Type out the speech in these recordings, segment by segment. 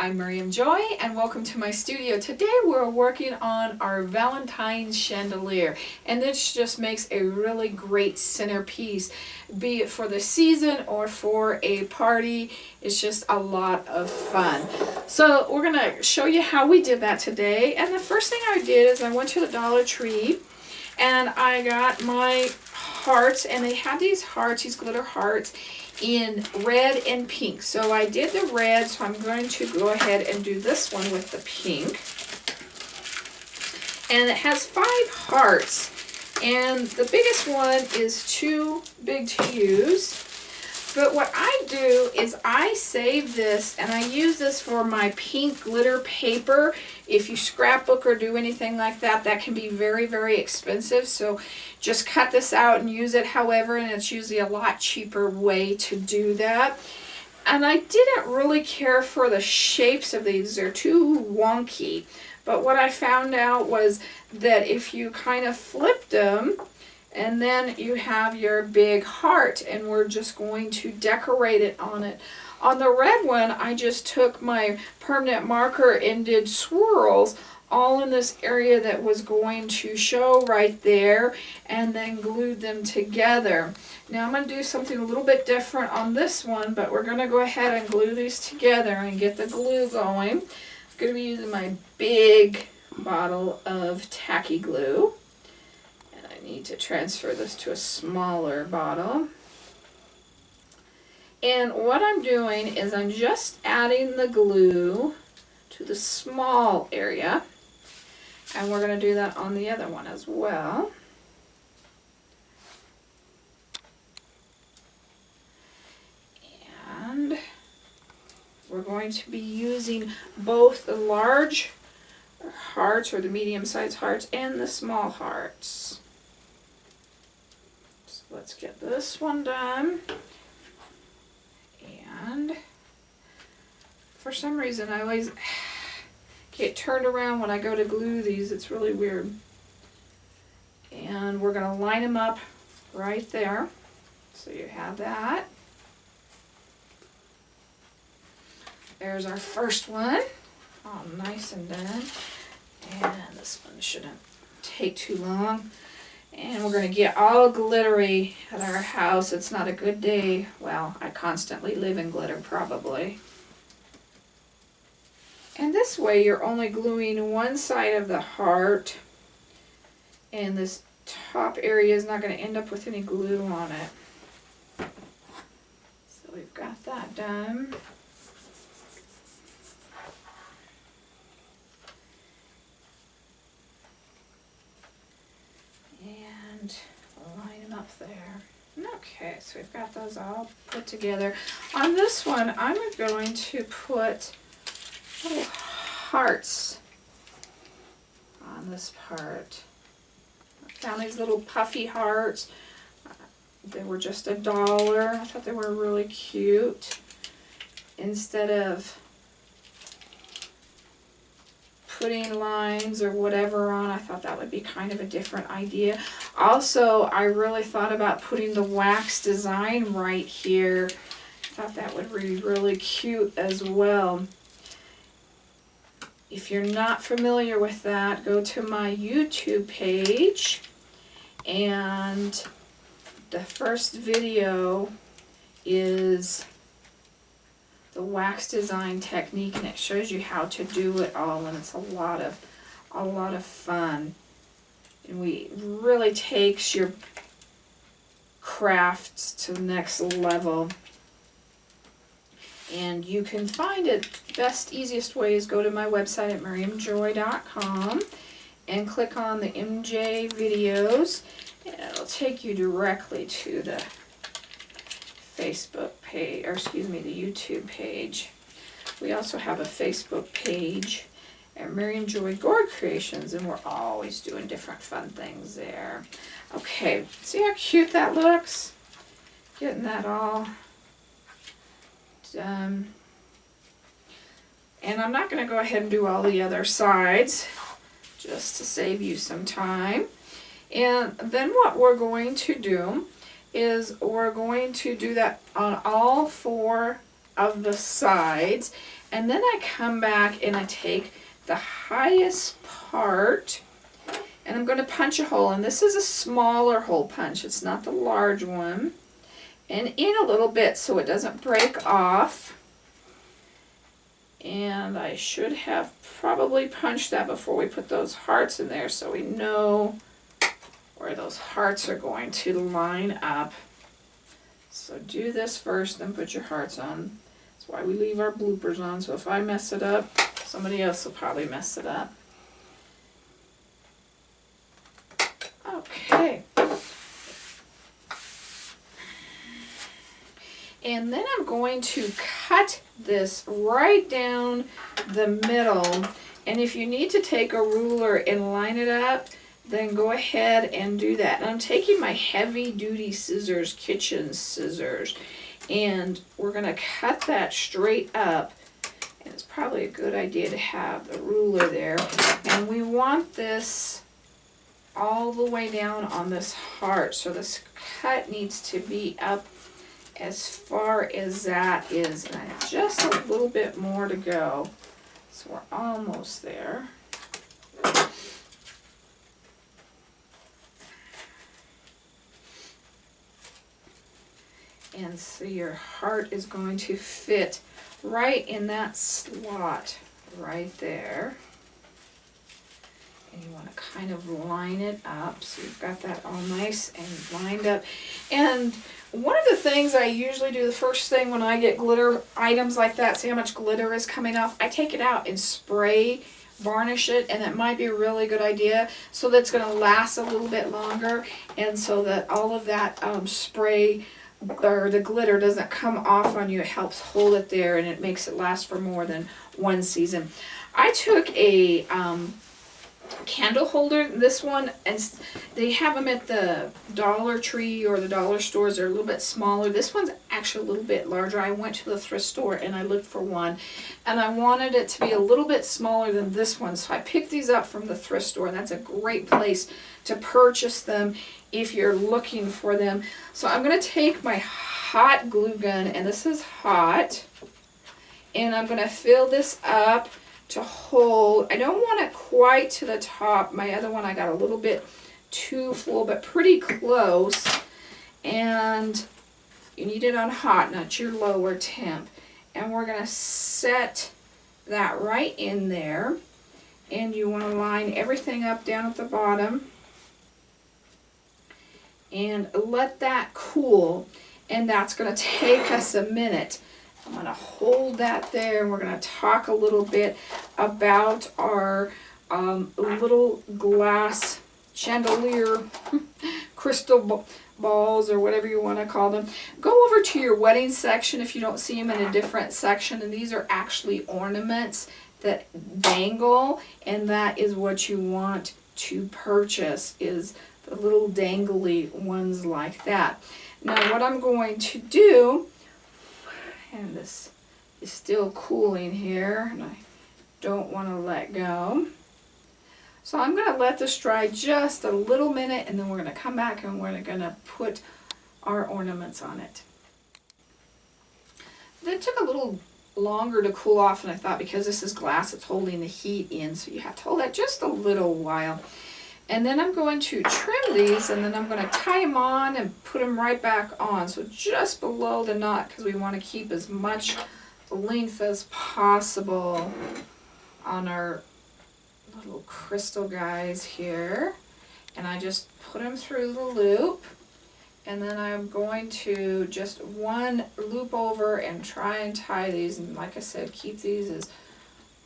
I'm Miriam Joy and welcome to my studio. Today we're working on our Valentines Chandelier, and this just makes a really great centerpiece, be it for the season or for a party. It's just a lot of fun. So we're going to show you how we did that today. And the first thing I did is I went to the Dollar Tree and I got my hearts, and they have these hearts, these glitter hearts, in red and pink. So I did the red, so I'm going to go ahead and do this one with the pink. And it has 5 hearts, and the biggest one is too big to use. But what I do is I save this, and I use this for my pink glitter paper. If you scrapbook or do anything like that, that can be very, very expensive. So just cut this out and use it however, and it's usually a lot cheaper way to do that. And I didn't really care for the shapes of these. They're too wonky. But what I found out was that if you kind of flipped them, and then you have your big heart, and we're just going to decorate it on it. On the red one, I just took my permanent marker and did swirls all in this area that was going to show right there, and then glued them together. Now I'm going to do something a little bit different on this one, but we're going to go ahead and glue these together and get the glue going. I'm going to be using my big bottle of tacky glue. Need to transfer this to a smaller bottle. And what I'm doing is I'm just adding the glue to the small area, and we're going to do that on the other one as well. And we're going to be using both the large hearts, or the medium-sized hearts, and the small hearts. Let's get this one done. And for some reason I always get turned around when I go to glue these. It's really weird. And we're going to line them up right there. So you have that. There's our first one. All nice and done. And this one shouldn't take too long. And we're going to get all glittery at our house. It's not a good day. Well, I constantly live in glitter, probably. And this way you're only gluing one side of the heart, and this top area is not going to end up with any glue on it. So we've got that done. And line them up there. Okay, so we've got those all put together. On this one, I'm going to put little hearts on this part. I found these little puffy hearts. They were just $1. I thought they were really cute. Instead of putting lines or whatever on, I thought that would be kind of a different idea. Also, I really thought about putting the wax design right here. I thought that would be really cute as well. If you're not familiar with that, go to my YouTube page, and the first video is the wax design technique, and it shows you how to do it all, and it's a lot of fun. And it really takes your crafts to the next level. And you can find it, best, easiest way is go to my website at miriamjoy.com and click on the MJ videos, and it'll take you directly to the Facebook page, or excuse me, the YouTube page. We also have a Facebook page at Miriam Joy Gourd Creations, and we're always doing different fun things there. Okay, see how cute that looks? Getting that all done. And I'm not going to go ahead and do all the other sides, just to save you some time. And then what we're going to do is we're going to do that on all 4 of the sides, and then I come back and I take the highest part and I'm going to punch a hole, and this is a smaller hole punch, it's not the large one, and in a little bit so it doesn't break off. And I should have probably punched that before we put those hearts in there so we know where those hearts are going to line up. So do this first, then put your hearts on. That's why we leave our bloopers on, so if I mess it up, somebody else will probably mess it up. Okay. And then I'm going to cut this right down the middle. And if you need to take a ruler and line it up, then go ahead and do that. And I'm taking my heavy duty scissors, kitchen scissors, and we're going to cut that straight up. And it's probably a good idea to have the ruler there. And we want this all the way down on this heart. So this cut needs to be up as far as that is, and I have just a little bit more to go. So we're almost there. And so your heart is going to fit right in that slot right there. And you want to kind of line it up so you've got that all nice and lined up. And one of the things I usually do the first thing when I get glitter items like that, see how much glitter is coming off, I take it out and spray varnish it, and it might be a really good idea so that it's going to last a little bit longer, and so that all of that spray or the glitter doesn't come off on you. It helps hold it there, and it makes it last for more than one season. I took a candle holder, this one, and they have them at the Dollar Tree or the dollar stores. They're a little bit smaller. This one's actually a little bit larger. I went to the thrift store and I looked for one, and I wanted it to be a little bit smaller than this one, so I picked these up from the thrift store, and that's a great place to purchase them if you're looking for them. So I'm going to take my hot glue gun, and this is hot, and I'm going to fill this up to hold. I don't want it quite to the top. My other one I got a little bit too full, but pretty close. And you need it on hot, not your lower temp. And we're going to set that right in there. And you want to line everything up down at the bottom and let that cool. And that's going to take us a minute. I'm going to hold that there, and we're going to talk a little bit about our little glass chandelier crystal balls, or whatever you want to call them. Go over to your wedding section if you don't see them in a different section, and these are actually ornaments that dangle, and that is what you want to purchase, is the little dangly ones like that. Now what I'm going to do, and this is still cooling here, and I don't want to let go. So I'm going to let this dry just a little minute, and then we're going to come back and we're going to put our ornaments on it. It took a little longer to cool off than I thought, because this is glass, it's holding the heat in, so you have to hold that just a little while. And then I'm going to trim these, and then I'm going to tie them on and put them right back on. So just below the knot, because we want to keep as much length as possible on our little crystal guys here. And I just put them through the loop. And then I'm going to just one loop over and try and tie these. And like I said, keep these as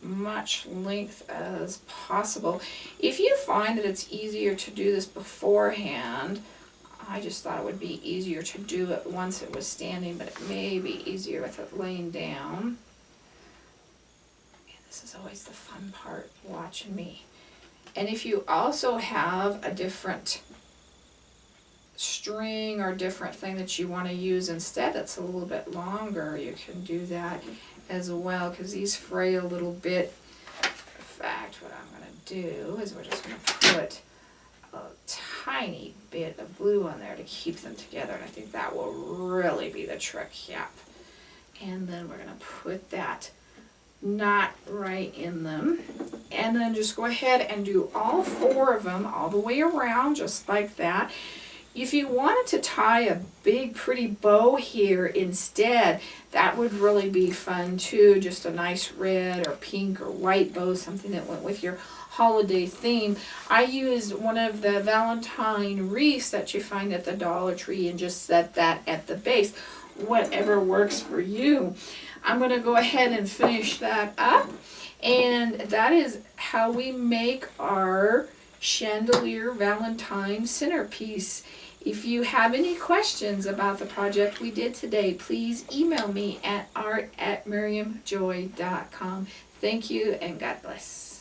much length as possible. If you find that it's easier to do this beforehand, I just thought it would be easier to do it once it was standing, but it may be easier with it laying down. And this is always the fun part, watching me. And if you also have a different string or different thing that you want to use instead that's a little bit longer, you can do that as well, because these fray a little bit. In fact, what I'm going to do is we're just going to put a tiny bit of glue on there to keep them together, and I think that will really be the trick. Yep. And then we're gonna put that knot right in them. And then just go ahead and do all 4 of them all the way around, just like that. If you wanted to tie a big pretty bow here instead, that would really be fun too. Just a nice red or pink or white bow, something that went with your holiday theme. I used one of the Valentine wreaths that you find at the Dollar Tree and just set that at the base. Whatever works for you. I'm going to go ahead and finish that up, and that is how we make our chandelier Valentine centerpiece. If you have any questions about the project we did today, please email me at art@miriamjoy.com. Thank you and God bless.